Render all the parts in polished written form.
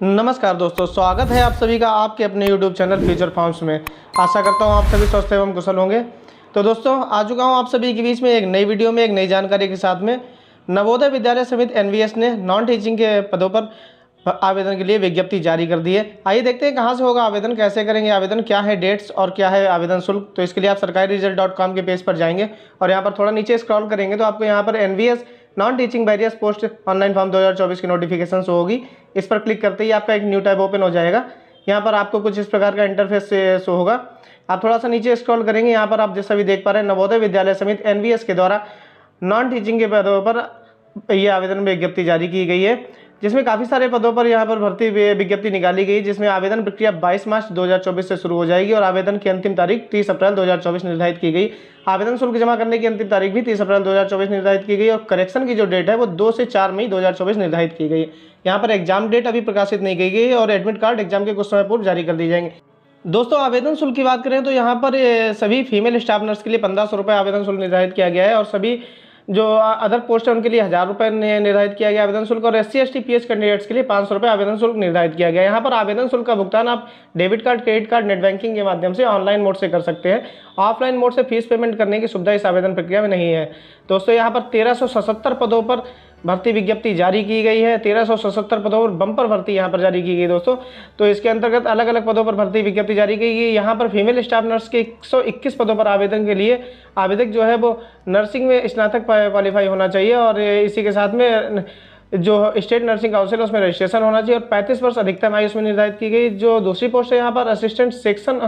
नमस्कार दोस्तों, स्वागत है आप सभी का आपके अपने YouTube चैनल फ्यूचर फॉर्म्स में। आशा करता हूं आप सभी स्वस्थ एवं कुशल होंगे। तो दोस्तों, आ चुका हूं आप सभी के बीच में एक नई वीडियो में एक नई जानकारी के साथ में। नवोदय विद्यालय समिति NVS ने नॉन टीचिंग के पदों पर आवेदन के लिए विज्ञप्ति जारी कर दी है। आइए देखते हैं कहां से होगा आवेदन, कैसे करेंगे आवेदन, क्या है डेट्स और क्या है आवेदन शुल्क। तो इसके लिए आप sarkariresult.com के पेज पर जाएंगे और यहाँ पर थोड़ा नीचे स्क्रॉल करेंगे तो आपको यहाँ पर NVS non teaching various post online form 2024 की नोटिफिकेशन होगी। इस पर क्लिक करते ही आपका एक न्यू टैब ओपन हो जाएगा। यहाँ पर आपको कुछ इस प्रकार का इंटरफेस शो होगा। आप थोड़ा सा नीचे स्क्रॉल करेंगे, यहाँ पर आप जैसा भी देख पा रहे हैं नवोदय विद्यालय समिति NVS के द्वारा नॉन टीचिंग के पदों पर यह आवेदन विज्ञप्ति जारी की गई है, जिसमें काफ़ी सारे पदों पर यहाँ पर भर्ती विज्ञप्ति निकाली गई, जिसमें आवेदन प्रक्रिया 22 मार्च 2024 से शुरू हो जाएगी और आवेदन की अंतिम तारीख 30 अप्रैल 2024 निर्धारित की गई। आवेदन शुल्क जमा करने की अंतिम तारीख भी 30 अप्रैल 2024 निर्धारित की गई और करेक्शन की जो डेट है वो 2 से 4 मई 2024 निर्धारित की गई है। यहाँ पर एग्जाम डेट अभी प्रकाशित नहीं की गई है और एडमिट कार्ड एग्जाम के कुछ समय पूर्व जारी कर दिए जाएंगे। दोस्तों, आवेदन शुल्क की बात करें तो यहाँ पर सभी फीमेल स्टाफ नर्स के लिए 1500 रुपये आवेदन शुल्क निर्धारित किया गया है और सभी जो अदर पोस्ट है उनके लिए 1000 रुपये निर्धारित किया गया आवेदन शुल्क और SC ST PH कैंडिडेट्स के लिए 500 रुपये आवेदन शुल्क निर्धारित किया गया। यहाँ पर आवेदन शुल्क का भुगतान आप debit card, credit card, net banking के माध्यम से ऑनलाइन मोड से कर सकते हैं। ऑफलाइन मोड से फीस पेमेंट करने की सुविधा इस आवेदन प्रक्रिया में नहीं है। दोस्तों, यहाँ पर 1377 पदों पर भर्ती विज्ञप्ति जारी की गई है। 1377 पदों पर बम्पर भर्ती यहाँ पर जारी की गई दोस्तों। तो इसके अंतर्गत अलग अलग पदों पर भर्ती विज्ञप्ति जारी की गई। यहाँ पर फीमेल स्टाफ नर्स के 121 पदों पर आवेदन के लिए आवेदक जो है वो नर्सिंग में स्नातक क्वालिफाई होना चाहिए और इसी के साथ में जो स्टेट नर्सिंग काउंसिल है उसमें रजिस्ट्रेशन होना चाहिए और 35 वर्ष अधिकतम आयु उसमें निर्धारित की गई। जो दूसरी पोस्ट है यहाँ पर असिस्टेंट सेक्शन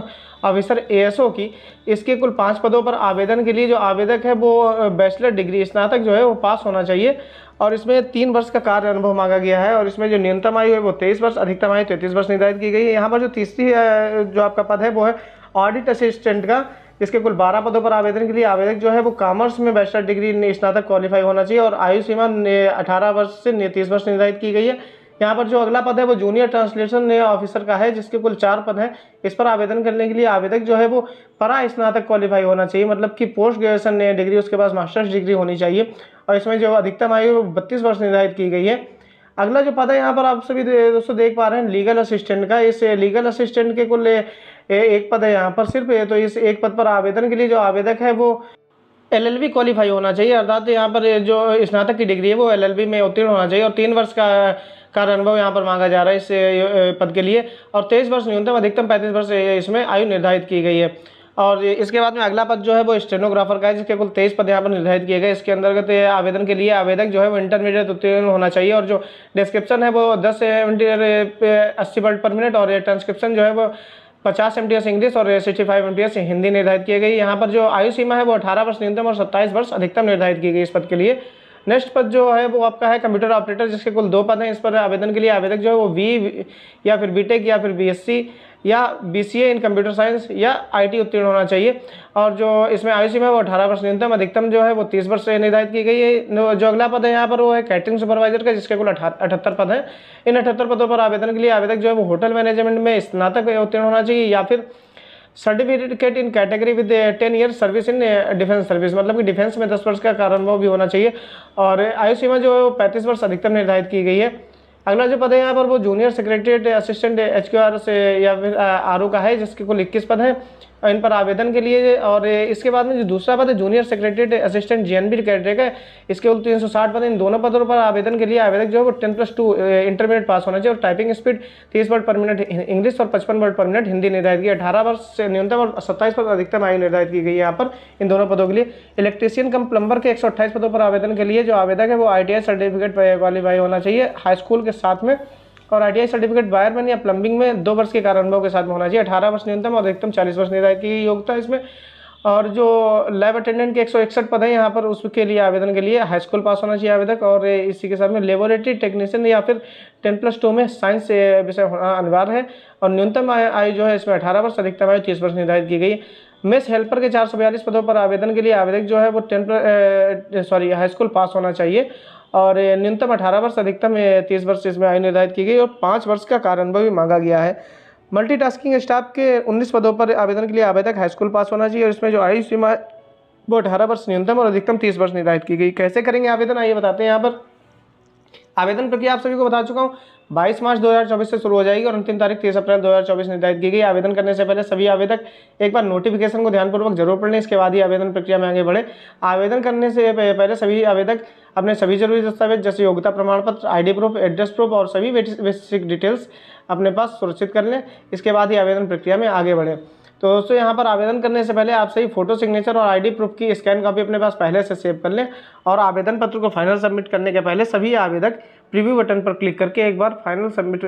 ऑफिसर ASO की, इसके कुल 5 पदों पर आवेदन के लिए जो आवेदक है वो बैचलर डिग्री स्नातक जो है वो पास होना चाहिए और इसमें 3 वर्ष का कार्य अनुभव मांगा गया है और इसमें जो न्यूनतम आयु है वो 23 वर्ष, अधिकतम आयु 33 वर्ष निर्धारित की गई है। यहाँ पर जो तीसरी जो आपका पद है वो है ऑडिट असिस्टेंट का, इसके कुल 12 पदों पर आवेदन के लिए आवेदक जो है वो कॉमर्स में बैचलर डिग्री स्नातक क्वालिफाई होना चाहिए और आयु सीमा 18 वर्ष से 30 वर्ष निर्धारित की गई है। यहाँ पर जो अगला पद है वो जूनियर ट्रांसलेशन ऑफिसर का है, जिसके कुल 4 पद हैं। इस पर आवेदन करने के लिए आवेदक जो है वो परा स्नातक क्वालिफाई होना चाहिए, मतलब कि पोस्ट ग्रेजुएशन डिग्री उसके पास मास्टर्स डिग्री होनी चाहिए और इसमें जो अधिकतम आयु 32 वर्ष निर्धारित की गई है। अगला जो पद है यहाँ पर आप सभी दोस्तों देख पा रहे हैं लीगल असिस्टेंट का। इस लीगल असिस्टेंट के कुल एक पद है यहाँ पर सिर्फ। तो इस एक पद पर आवेदन के लिए जो आवेदक है वो LLB क्वालिफाई होना चाहिए, अर्थात यहाँ पर जो स्नातक की डिग्री है वो LLB में उत्तीर्ण होना चाहिए और 3 वर्ष का कार्य अनुभव यहाँ पर मांगा जा रहा है इस पद के लिए और 23 वर्ष न्यूनतम, अधिकतम 35 वर्ष इसमें आयु निर्धारित की गई है। और इसके बाद में अगला पद जो है वो स्टेनोग्राफर का है, जिसके कुल 23 पद यहाँ पर निर्धारित किए गए। इसके अंतर्गत आवेदन के लिए आवेदक जो है वो इंटरमीडिएट उत्तीर्ण होना चाहिए और जो डिस्क्रिप्शन है वो 10 80 वर्ड पर मिनट और ट्रांसक्रिप्शन जो है वो 50 MTS इंग्लिश और 65 MTS हिंदी निर्धारित किए गई। यहाँ पर जो आयु सीमा है वो 18 वर्ष न्यूनतम और 27 वर्ष अधिकतम निर्धारित की गई इस पद के लिए। नेक्स्ट पद जो है वो आपका है कंप्यूटर ऑपरेटर, जिसके कुल 2 पद हैं। इस पर आवेदन के लिए आवेदक जो है वो B या फिर BTech या फिर BSc या BCA इन कंप्यूटर साइंस या IT उत्तीर्ण होना चाहिए और जो इसमें आयु सीमा है वो 18 वर्ष न्यूनतम, अधिकतम जो है वो 30 वर्ष से निर्धारित की गई है। जो अगला पद है यहाँ पर वो है कैटरिंग सुपरवाइजर का, जिसके कुल 78 पद हैं। इन 78 पदों पर आवेदन के लिए आवेदक जो है वो होटल मैनेजमेंट में स्नातक उत्तीर्ण होना चाहिए या फिर certificate in category with 10 year service in defence service, मतलब कि डिफेंस में 10 वर्ष का कार्य अनुभव भी होना चाहिए और आयु सीमा जो है वो 35 वर्ष अधिकतम निर्धारित की गई है। अगला जो पद है यहाँ पर वो जूनियर सेक्रेटरीट असिस्टेंट HQR से या फिर RO का है, जिसके कुल 21 पद हैं इन पर आवेदन के लिए। और इसके बाद में जो दूसरा पद है junior secretariat assistant GNB cadre का, इसके कुल 360 पद। इन दोनों पदों पर आवेदन के लिए आवेदक जो है वो 10+2 इंटरमीडिएट पास होना चाहिए और टाइपिंग स्पीड 30 वर्ड पर मिनट इंग्लिश और 55 वर्ड पर मिनट हिंदी निर्धारित की। 18 वर्ष से न्यूनतम और 27 वर्ष अधिकतम आयु निर्धारित की गई है यहाँ पर इन दोनों पदों के लिए। इलेक्ट्रीशियन कम प्लम्बर के 128 पदों पर आवेदन के लिए जो आवेदक है वो ITI सर्टिफिकेट क्वालिफाई होना चाहिए हाई स्कूल के साथ में और ITI सर्टिफिकेट वायरमैन या प्लम्बिंग में 2 वर्ष के कार्य अनुभव के साथ में होना चाहिए। 18 वर्ष न्यूनतम और अधिकतम 40 वर्ष निर्धारित की योग्यता इसमें। और जो लैब अटेंडेंट के 161 पद हैं यहाँ पर, उसके लिए आवेदन के लिए हाई स्कूल पास होना चाहिए आवेदक और इसी के साथ में लेबोरेटरी टेक्नीशियन या फिर 10+2 में साइंस विषय होना अनिवार्य है और न्यूनतम आयु जो है इसमें 18 वर्ष, अधिकतम आयु 30 वर्ष निर्धारित की गई। मेस हेल्पर के 442 पदों पर आवेदन के लिए आवेदक जो है वो हाई स्कूल पास होना चाहिए और न्यूनतम 18 वर्ष, अधिकतम 30 वर्ष इसमें आयु निर्धारित की गई और 5 वर्ष का कार्य अनुभव भी मांगा गया है। मल्टीटास्किंग स्टाफ के 19 पदों पर आवेदन के लिए आवेदक हाई स्कूल पास होना चाहिए और इसमें जो आयु सीमा है वो 18 वर्ष न्यूनतम और अधिकतम 30 वर्ष निर्धारित की गई। कैसे करेंगे आवेदन, आइए बताते हैं। यहाँ पर आवेदन प्रक्रिया आप सभी को बता चुका हूँ। 22 मार्च 2024 से शुरू हो जाएगी और अंतिम तारीख 30 अप्रैल 2024 निर्धारित की गई। आवेदन करने से पहले सभी आवेदक एक बार नोटिफिकेशन को ध्यानपूर्वक जरूर पढ़ लें, इसके बाद ही आवेदन प्रक्रिया में आगे बढ़े। आवेदन करने से पहले सभी आवेदक अपने सभी जरूरी दस्तावेज जैसे योग्यता प्रमाण पत्र, ID प्रूफ, एड्रेस प्रूफ और सभी बेसिक डिटेल्स अपने पास सुरक्षित कर लें, इसके बाद ही आवेदन प्रक्रिया में आगे बढ़े। तो दोस्तों यहाँ पर आवेदन करने से पहले आप सही फोटो सिग्नेचर और ID प्रूफ की स्कैन कॉपी अपने पास पहले से सेव कर लें और आवेदन पत्र को फाइनल सबमिट करने के पहले सभी आवेदक प्रीव्यू बटन पर क्लिक करके एक बार फाइनल सबमिट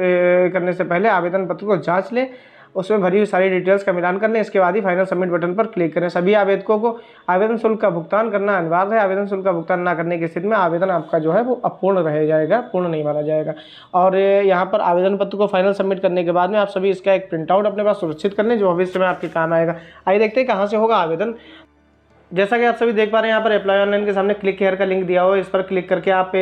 करने से पहले आवेदन पत्र को जांच लें, उसमें भरी हुई सारी डिटेल्स का मिलान कर लें, इसके बाद ही फाइनल सबमिट बटन पर क्लिक करें। सभी आवेदकों को आवेदन शुल्क का भुगतान करना अनिवार्य है। आवेदन शुल्क का भुगतान न करने की स्थिति में आवेदन आपका जो है वो अपूर्ण रह जाएगा, पूर्ण नहीं माना जाएगा। और यहाँ पर आवेदन पत्र को फाइनल सबमिट करने के बाद में आप सभी इसका एक प्रिंट आउट अपने पास सुरक्षित कर लें, जो भविष्य में आपके काम आएगा। आइए देखते हैं कहाँ से होगा आवेदन। जैसा कि आप सभी देख पा रहे हैं, यहाँ पर अप्लाई ऑनलाइन के सामने क्लिक हेयर का लिंक दिया हुआ है, इस पर क्लिक करके आप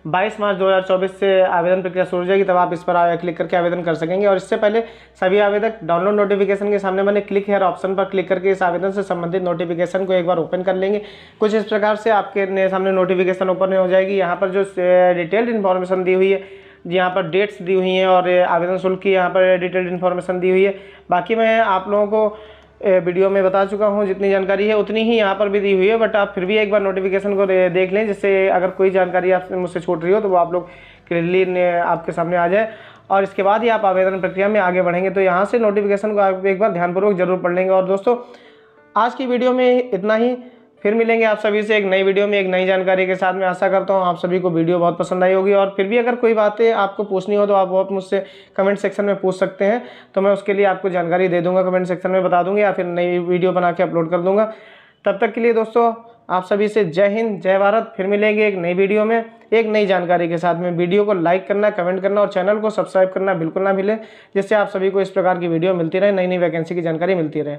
22 मार्च 2024 से आवेदन प्रक्रिया शुरू हो जाएगी, तब आप इस पर क्लिक करके आवेदन कर सकेंगे। और इससे पहले सभी आवेदक डाउनलोड नोटिफिकेशन के सामने बने क्लिक हेयर ऑप्शन पर क्लिक करके इस आवेदन से संबंधित नोटिफिकेशन को एक बार ओपन कर लेंगे। कुछ इस प्रकार से आपके सामने नोटिफिकेशन ओपन हो जाएगी। यहाँ पर जो डिटेल्ड इन्फॉर्मेशन दी हुई है, यहाँ पर डेट्स दी हुई हैं और आवेदन शुल्क की यहाँ पर डिटेल्ड इन्फॉर्मेशन दी हुई है। बाकी मैं आप लोगों को वीडियो में बता चुका हूँ, जितनी जानकारी है उतनी ही यहाँ पर भी दी हुई है, बट आप फिर भी एक बार नोटिफिकेशन को देख लें, जिससे अगर कोई जानकारी आपसे मुझसे छूट रही हो तो वो आप लोग क्लियरली आपके सामने आ जाए और इसके बाद ही आप आवेदन प्रक्रिया में आगे बढ़ेंगे। तो यहाँ से नोटिफिकेशन को आप एक बार ध्यानपूर्वक जरूर पढ़ लेंगे। और दोस्तों आज की वीडियो में इतना ही, फिर मिलेंगे आप सभी से एक नई वीडियो में एक नई जानकारी के साथ। मैं आशा करता हूँ आप सभी को वीडियो बहुत पसंद आई होगी और फिर भी अगर कोई बातें आपको पूछनी हो तो आप वो मुझसे कमेंट सेक्शन में पूछ सकते हैं, तो मैं उसके लिए आपको जानकारी दे दूंगा, कमेंट सेक्शन में बता दूंगा या फिर नई वीडियो बना के अपलोड कर दूंगा। तब तक के लिए दोस्तों आप सभी से जय हिंद, जय भारत। फिर मिलेंगे एक नई वीडियो में एक नई जानकारी के साथ में। वीडियो को लाइक करना, कमेंट करना और चैनल को सब्सक्राइब करना बिल्कुल ना भूलें, जिससे आप सभी को इस प्रकार की वीडियो मिलती रहे, नई नई वैकेंसी की जानकारी मिलती रहे।